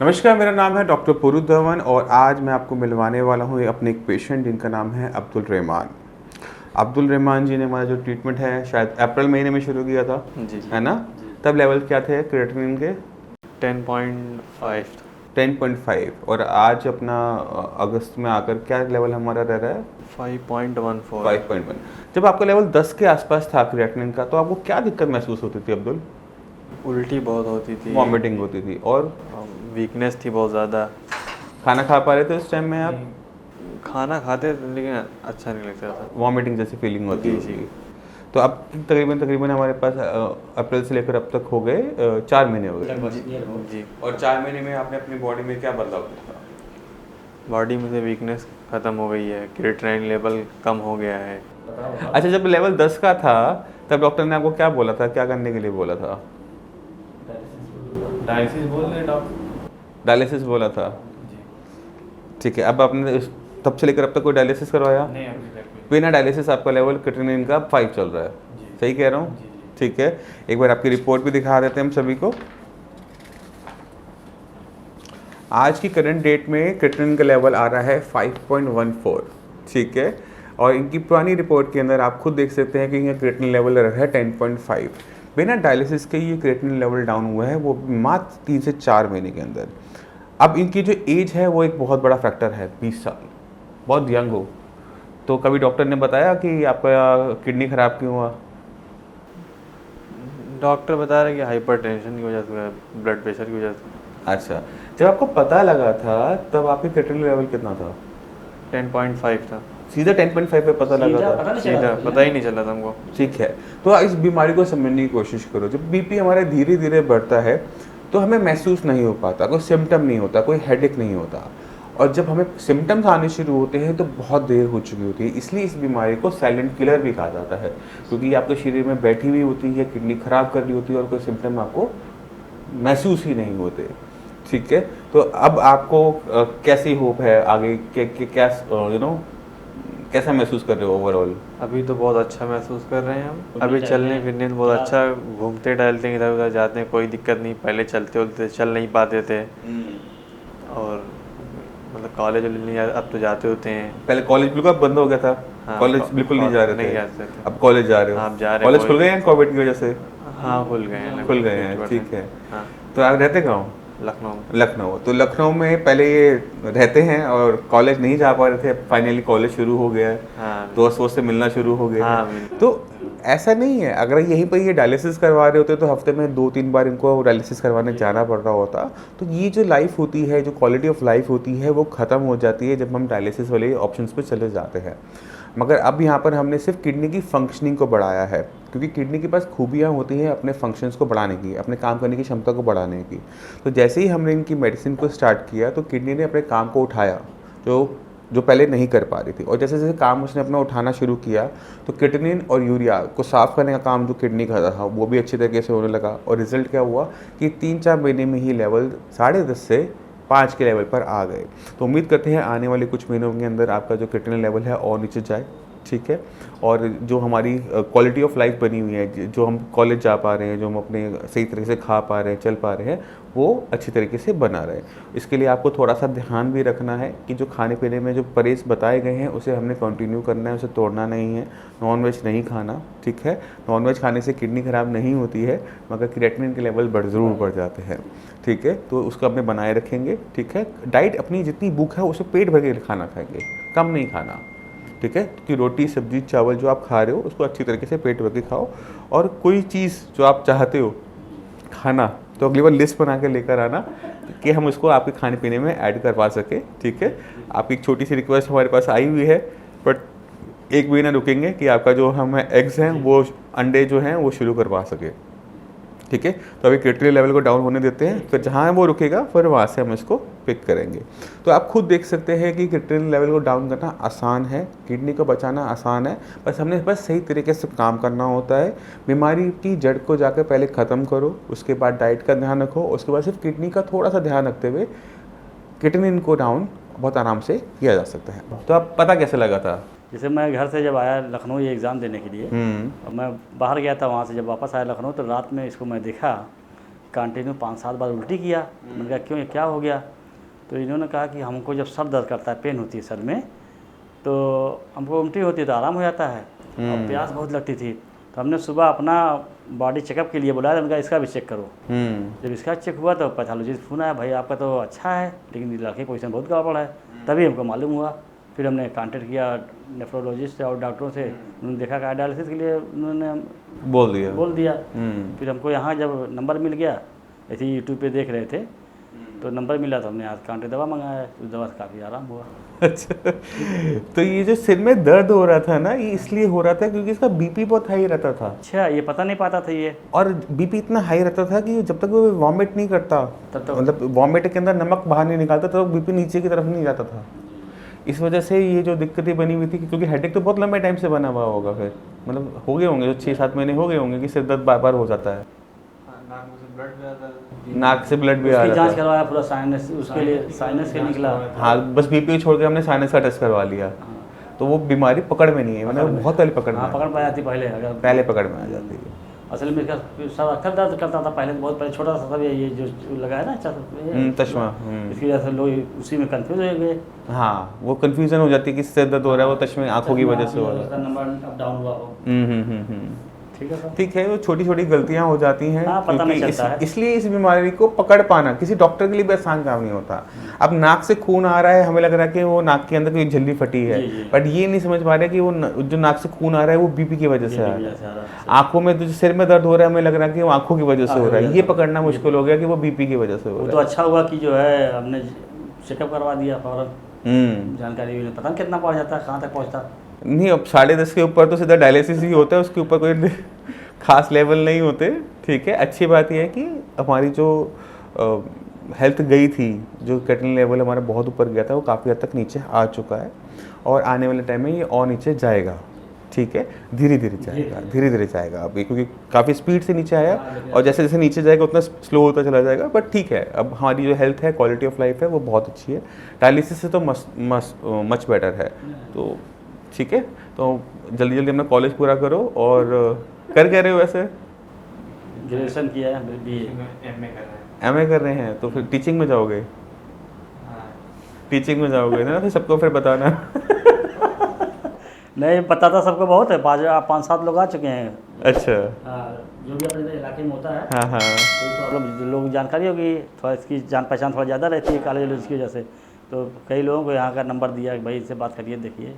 नमस्कार, मेरा नाम है डॉक्टर पुरुष धवन और आज मैं आपको मिलवाने वाला हूँ अपने एक पेशेंट जिनका नाम है अब्दुल रहमान। अब्दुल रहमान जी ने हमारा जो ट्रीटमेंट है शायद अप्रैल महीने में शुरू किया था, जी है ना? तब लेवल क्या थे क्रिएटिनिन के? 10.5 10.5 और आज अपना अगस्त में आकर क्या लेवल हमारा रह रहा है? 5.14 5.1। जब आपका लेवल 10 के आसपास था क्रिएटिनिन का तो आपको क्या दिक्कत महसूस होती थी अब्दुल? उल्टी बहुत होती थी, वॉमिटिंग होती थी और वीकनेस थी बहुत ज़्यादा। खाना खा पा रहे थे उस टाइम में आप? खाना खाते थे लेकिन अच्छा नहीं लगता था। वॉमिटिंग जैसी फीलिंग होती जी। होगी। तो अब तकरीबन हमारे पास अप्रैल से लेकर अब तक हो गए 4 महीने हो गए जी। और 4 महीने में आपने अपनी बॉडी में क्या बदलाव देखा? बॉडी में से वीकनेस ख़त्म हो गई है, क्रिएटिनिन लेवल कम हो गया है। अच्छा, जब लेवल 10 का था तब डॉक्टर ने आपको क्या बोला था, क्या करने के लिए बोला था? डायलिसिस बोला था। ठीक है, अब आपने तब से लेकर अब तक कोई डायलिसिस करवाया? नहीं, अभी तक नहीं। बिना डायलिसिस आपका लेवल क्रिएटिनिन का 5 चल रहा है। सही कह रहा हूँ? ठीक है, एक बार आपकी रिपोर्ट भी दिखा देते हैं हम सभी को। आज की करंट डेट में क्रिएटिनिन का लेवल आ रहा है 5.14। ठीक है, और इनकी पुरानी रिपोर्ट के अंदर आप खुद देख सकते हैं कि इनका क्रिएटिनिन लेवल है 10.5। बिना डायलिसिस के ये क्रिएटिनिन लेवल डाउन हुआ है, वो मात्र 3 से 4 महीने के अंदर। अब इनकी जो एज है वो एक बहुत बड़ा फैक्टर है, 20 साल, बहुत यंग हो। तो कभी डॉक्टर ने बताया कि आपका किडनी खराब क्यों हुआ? डॉक्टर बता रहे कि हाइपरटेंशन की वजह से, ब्लड प्रेशर की वजह से। अच्छा, जब आपको पता लगा था तब आपके क्रिएटिनिन लेवल कितना था? 10.5 था। सीधा 10.5 पे पता लगा था? सीधा पता ही नहीं चला था हमको। ठीक है, तो इस बीमारी को समझने की कोशिश करो। जब बीपी हमारे धीरे धीरे बढ़ता है तो हमें महसूस नहीं हो पाता, कोई सिम्टम नहीं होता, कोई हेडेक नहीं होता, और जब हमें सिम्टम्स आने शुरू होते हैं तो बहुत देर हो चुकी होती है। इसलिए इस बीमारी को साइलेंट किलर भी कहा जाता है, क्योंकि ये आपके शरीर में बैठी हुई होती है, किडनी खराब कर रही होती है और कोई सिम्टम आपको महसूस ही नहीं होते। ठीक है, तो अब आपको कैसी होप है आगे क्या कैसा महसूस कर रहे हो ओवरऑल? अभी तो बहुत अच्छा महसूस कर रहे हैं हम। अभी चलने फिरने में बहुत अच्छा, घूमते टहलते हैं, इधर उधर जाते हैं, कोई दिक्कत नहीं। पहले चलते उलते चल नहीं पाते थे, और मतलब कॉलेज नहीं अब तो जाते होते हैं। पहले कॉलेज बिल्कुल बंद हो गया था। हाँ, कॉलेज बिल्कुल नहीं जा रहे नहीं थे। जाते थे। अब कॉलेज जा रहे हो? आप जा रहे हैं? कॉलेज खुल गए हैं कोविड की वजह से? हाँ, खुल गए हैं। खुल गए हैं, ठीक है। हाँ, तो आप रहते कहाँ हो? लखनऊ। लखनऊ। तो लखनऊ में पहले ये रहते हैं और कॉलेज नहीं जा पा रहे थे, फाइनली कॉलेज शुरू हो गया है, हाँ, दोस्त वोस्त से मिलना शुरू हो गया हाँ, है। तो ऐसा नहीं है, अगर यहीं पर ये डायलिसिस करवा रहे होते तो हफ्ते में 2-3 बार इनको डायलिसिस करवाने जाना पड़ रहा होता। तो ये जो लाइफ होती है, जो क्वालिटी ऑफ लाइफ होती है, वो ख़त्म हो जाती है जब हम डायलिसिस वाले ऑप्शंस पे चले जाते हैं। मगर अब यहाँ पर हमने सिर्फ किडनी की फंक्शनिंग को बढ़ाया है, क्योंकि किडनी के पास खूबियाँ होती हैं अपने फंक्शंस को बढ़ाने की, अपने काम करने की क्षमता को बढ़ाने की। तो जैसे ही हमने इनकी मेडिसिन को स्टार्ट किया तो किडनी ने अपने काम को उठाया, जो पहले नहीं कर पा रही थी, और जैसे जैसे काम उसने अपना उठाना शुरू किया तो क्रिएटिनिन और यूरिया को साफ़ करने का काम जो किडनी का था वो भी अच्छी तरीके से होने लगा। और रिजल्ट क्या हुआ कि 3-4 महीने में ही लेवल 10.5 से 5 के लेवल पर आ गए। तो उम्मीद करते हैं आने वाले कुछ महीनों के अंदर आपका जो क्रिएटिनिन लेवल है और नीचे जाए। ठीक है, और जो हमारी क्वालिटी ऑफ लाइफ बनी हुई है, जो हम कॉलेज जा पा रहे हैं, जो हम अपने सही तरीके से खा पा रहे हैं, चल पा रहे हैं, वो अच्छी तरीके से बना रहे। इसके लिए आपको थोड़ा सा ध्यान भी रखना है कि जो खाने पीने में जो परहेज़ बताए गए हैं उसे हमने कंटिन्यू करना है, उसे तोड़ना नहीं है। नॉन वेज नहीं खाना, ठीक है? नॉन वेज खाने से किडनी ख़राब नहीं होती है, मगर क्रिएटिनिन के लेवल ज़रूर बढ़ जाते हैं। ठीक है, तो उसको अपने बनाए रखेंगे। ठीक है, डाइट अपनी जितनी भूख है उसे पेट भर के खाना खाएंगे, कम नहीं खाना। ठीक है, कि रोटी सब्जी चावल जो आप खा रहे हो उसको अच्छी तरीके से पेट भर के खाओ, और कोई चीज़ जो आप चाहते हो खाना तो अगली बार लिस्ट बना के लेकर आना कि हम उसको आपके खाने पीने में ऐड करवा सके। ठीक है, आपकी एक छोटी सी रिक्वेस्ट हमारे पास आई हुई है, बट एक महीना रुकेंगे कि आपका जो हम एग्स हैं वो अंडे जो हैं वो शुरू करवा सके। ठीक है, तो अभी क्रिएटिनिन लेवल को डाउन होने देते हैं, फिर जहाँ वो रुकेगा फिर वहाँ से हम इसको पिक करेंगे। तो आप खुद देख सकते हैं कि क्रिएटिनिन लेवल को डाउन करना आसान है, किडनी को बचाना आसान है, बस सही तरीके से काम करना होता है। बीमारी की जड़ को जाकर पहले ख़त्म करो, उसके बाद डाइट का ध्यान रखो, उसके बाद सिर्फ किडनी का थोड़ा सा ध्यान रखते हुए क्रिएटिनिन को डाउन बहुत आराम से किया जा सकता है। तो आप पता कैसे लगा था? जैसे मैं घर से जब आया लखनऊ ये एग्ज़ाम देने के लिए, और मैं बाहर गया था, वहाँ से जब वापस आया लखनऊ तो रात में इसको मैं देखा कंटिन्यू 5-7 बार उल्टी किया। मैंने कहा क्यों, ये क्या हो गया? तो इन्होंने कहा कि हमको जब सर दर्द करता है, पेन होती है सर में, तो हमको उल्टी होती है तो आराम हो जाता है, और प्यास बहुत लगती थी। तो हमने सुबह अपना बॉडी चेकअप के लिए बुलाया, तो उनका इसका भी चेक करो। जब इसका चेक हुआ तो पैथोलॉजिस्ट फोन आया, भाई आपका तो अच्छा है लेकिन लड़के की पोजीशन बहुत गड़बड़ है। तभी हमको मालूम हुआ। फिर हमने कांटेक्ट किया नेफ्रोलॉजिस्ट और डॉक्टरों से, उन्होंने देखा कि डायलिसिस के लिए उन्होंने बोल दिया। फिर हमको यहाँ जब नंबर मिल गया, ऐसे ही यूट्यूब पे देख रहे थे तो नंबर मिला, तो हमने आज कांटे दवा मंगाया, उस दवा से काफ़ी आराम हुआ। अच्छा, तो ये जो सिर में दर्द हो रहा था ना, ये इसलिए हो रहा था क्योंकि इसका बीपी बहुत हाई रहता था। अच्छा, ये पता नहीं पाता था ये। और बीपी इतना हाई रहता था कि जब तक वो वॉमिट नहीं करता, तब तक मतलब वॉमिट के अंदर नमक बाहर नहीं निकालता, तो बीपी नीचे की तरफ नहीं जाता था। इस वजह से ये जो दिक्कतें बनी हुई थी, क्योंकि हेडेक तो बहुत लंबे टाइम से बना हुआ होगा, फिर मतलब हो गए होंगे 6-7 महीने हो गए होंगे कि सिर दर्द बार बार हो जाता है, नाक से ब्लड भी आ उसकी रहा जांच था। करवाया पूरा साइनस, उसके लिए साइनस के निकला। हाँ, बस बीपी छोड़ के हमने साइनस का टेस्ट करवा लिया, तो वो बीमारी पकड़ में नहीं है, मतलब बहुत पहले पकड़ में हाँ, आ- पकड़ पाई जाती पहले, अगर पहले पकड़ में आ जाती है। असल में इसका सर अक्सर दर्द करता था पहले, बहुत पहले छोटा सा था, ये जो लगा है ना चश्मा, इसकी वजह से लोग उसी में कंफ्यूज हो गए। हाँ, वो कंफ्यूजन हो जाती है कि सिर दर्द हो रहा है, वो चश्मे आंखों की वजह से हो रहा है। नंबर अप डाउन हुआ हो। ठीक है सर। ठीक है, वो छोटी छोटी गलतियां हो जाती हैं, हाँ, पता नहीं चलता है। इसलिए इस बीमारी को पकड़ पाना किसी डॉक्टर के लिए भी आसान काम नहीं होता। अब नाक से खून आ रहा है, हमें लग रहा है कि वो नाक के अंदर कोई झिल्ली फटी है, जी। बट ये नहीं समझ पा रहे कि वो जो नाक से खून आ रहा है वो बीपी की वजह से आ रहा है। आंखों में जो सिर में दर्द हो रहा है, हमें लग रहा है कि वो आंखों की वजह से हो रहा है, ये पकड़ना मुश्किल हो गया कि वो बीपी की वजह से हो वो रहा तो है। अच्छा हुआ कि जो है हमने चेकअप करवा दिया फौरन, हम्म, जानकारी हुई, पता नहीं कितना पहुंच जाता है, कहाँ तक पहुंचता। नहीं, अब 10.5 के ऊपर तो सीधा डायलिसिस ही होता है, उसके ऊपर कोई खास लेवल नहीं होते। ठीक है, अच्छी बात यह है कि हमारी जो हेल्थ गई थी, जो कैटलिन लेवल हमारा बहुत ऊपर गया था, वो काफ़ी हद तक नीचे आ चुका है, और आने वाले टाइम में ये और नीचे जाएगा। ठीक है, धीरे धीरे जाएगा अभी, क्योंकि काफ़ी स्पीड से नीचे आया, और जैसे जैसे नीचे जाएगा उतना स्लो होता चला जाएगा, बट ठीक है, अब हमारी जो हेल्थ है, क्वालिटी ऑफ लाइफ है, वो बहुत अच्छी है। डायलिसिस से तो मच बेटर है। तो ठीक है, तो जल्दी जल्दी अपना कॉलेज पूरा करो। और कर क्या रहे हो वैसे? ग्रेजुएशन किया है, BA। MA कर रहे हैं, तो फिर टीचिंग में जाओगे? टीचिंग में जाओगे ना, फिर सबको फिर बताना। नहीं, पता था सबको, बहुत है, 5-7 लोग आ चुके हैं। अच्छा, जो भी अपने इलाके में होता है, हाँ हाँ, कोई प्रॉब्लम लोग जानकारी होगी, थोड़ा इसकी जान पहचान थोड़ा ज़्यादा रहती है कॉलेज की वजह से, तो कई लोगों को यहाँ का नंबर दिया कि भाई इससे बात करिए, देखिए।